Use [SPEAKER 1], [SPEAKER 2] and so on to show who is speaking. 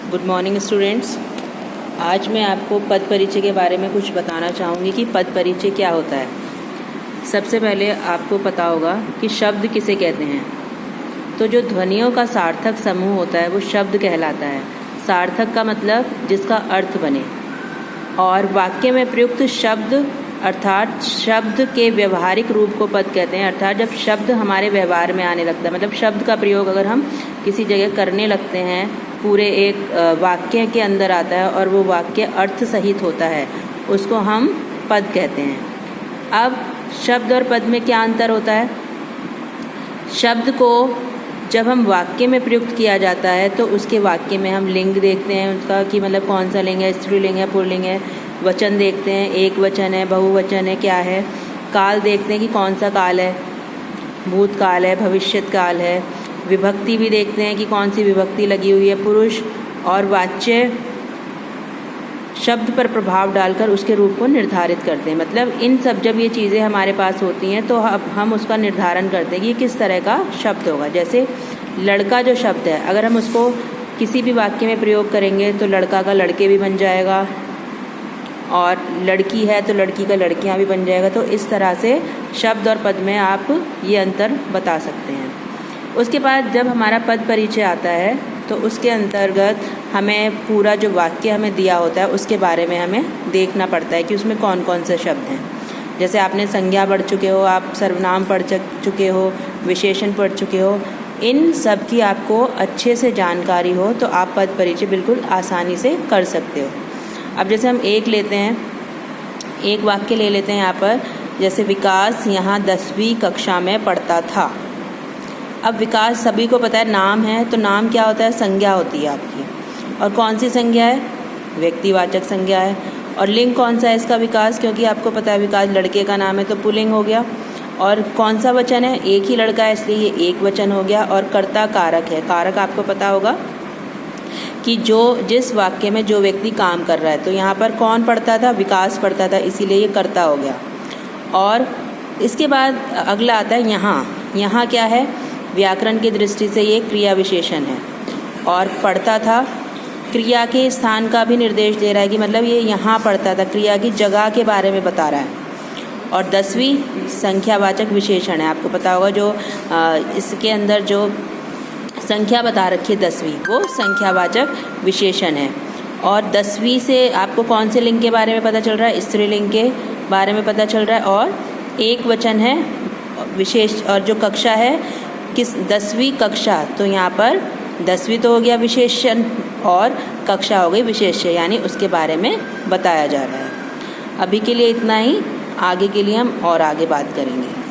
[SPEAKER 1] Good morning students. आज मैं आपको पद परिचय के बारे में कुछ बताना चाहूँगी कि पद परिचय क्या होता है। सबसे पहले आपको पता होगा कि शब्द किसे कहते हैं। तो जो ध्वनियों का सार्थक समूह होता है वो शब्द कहलाता है। सार्थक का मतलब जिसका अर्थ बने। और वाक्य में प्रयुक्त शब्द अर्थात शब्द के व्यवहारिक रूप को पद कहते हैं। अर्थात जब शब्द हमारे व्यवहार में आने लगता है, मतलब शब्द का प्रयोग अगर हम किसी जगह करने लगते हैं, पूरे एक वाक्य के अंदर आता है और वो वाक्य अर्थ सहित होता है, उसको हम पद कहते हैं। अब शब्द और पद में क्या अंतर होता है? शब्द को जब हम वाक्य में प्रयुक्त किया जाता है तो उसके वाक्य में हम लिंग देखते हैं उसका, कि मतलब कौन सा लिंग है, स्त्रीलिंग है, पुल्लिंग है। वचन देखते हैं, एक वचन है, बहुवचन है, क्या है। काल देखते हैं कि कौन सा काल है, भूतकाल है, भविष्यत काल है। विभक्ति भी देखते हैं कि कौन सी विभक्ति लगी हुई है, पुरुष। और वाच्य शब्द पर प्रभाव डालकर उसके रूप को निर्धारित करते हैं। मतलब इन सब जब ये चीज़ें हमारे पास होती हैं तो हम उसका निर्धारण करते हैं कि ये किस तरह का शब्द होगा। जैसे लड़का जो शब्द है, अगर हम उसको किसी भी वाक्य में प्रयोग करेंगे तो लड़का का लड़के भी बन जाएगा, और लड़की है तो लड़की का लड़कियां भी बन जाएगा। तो इस तरह से शब्द और पद में आप ये अंतर बता सकते हैं। उसके बाद जब हमारा पद परिचय आता है तो उसके अंतर्गत हमें पूरा जो वाक्य हमें दिया होता है उसके बारे में हमें देखना पड़ता है कि उसमें कौन कौन से शब्द हैं। जैसे आपने संज्ञा पढ़ चुके हो, आप सर्वनाम पढ़ चुके हो, विशेषण पढ़ चुके हो। इन सब की आपको अच्छे से जानकारी हो तो आप पद परिचय बिल्कुल आसानी से कर सकते हो। अब जैसे हम एक लेते हैं, एक वाक्य ले लेते हैं यहाँ पर, जैसे विकास यहाँ 10वीं कक्षा में पढ़ता था। अब विकास सभी को पता है नाम है, तो नाम क्या होता है? संज्ञा होती है आपकी। और कौन सी संज्ञा है? व्यक्तिवाचक संज्ञा है। और लिंग कौन सा है इसका? विकास, क्योंकि आपको पता है विकास लड़के का नाम है तो पुल्लिंग हो गया। और कौन सा वचन है? एक ही लड़का है इसलिए ये एक वचन हो गया। और कर्ता कारक है। कारक आपको पता होगा कि जिस वाक्य में जो व्यक्ति काम कर रहा है, तो यहाँ पर कौन पढ़ता था? विकास पढ़ता था, इसीलिए ये कर्ता हो गया। और इसके बाद अगला आता है यहाँ। यहाँ क्या है? व्याकरण की दृष्टि से ये क्रिया विशेषण है। और पढ़ता था क्रिया के स्थान का भी निर्देश दे रहा है कि मतलब ये यहाँ पढ़ता था, क्रिया की जगह के बारे में बता रहा है। और 10वीं संख्यावाचक विशेषण है। आपको पता होगा जो इसके अंदर जो संख्या बता रखी है 10वीं, वो संख्यावाचक विशेषण है। और 10वीं से आपको कौन से लिंग के बारे में पता चल रहा है? स्त्रीलिंग के बारे में पता चल रहा है। और एक वचन है विशेष, और जो कक्षा है किस 10वीं कक्षा, तो यहाँ पर 10वीं तो हो गया विशेषण और कक्षा हो गई विशेष्य, यानी उसके बारे में बताया जा रहा है। अभी के लिए इतना ही, आगे के लिए हम और आगे बात करेंगे।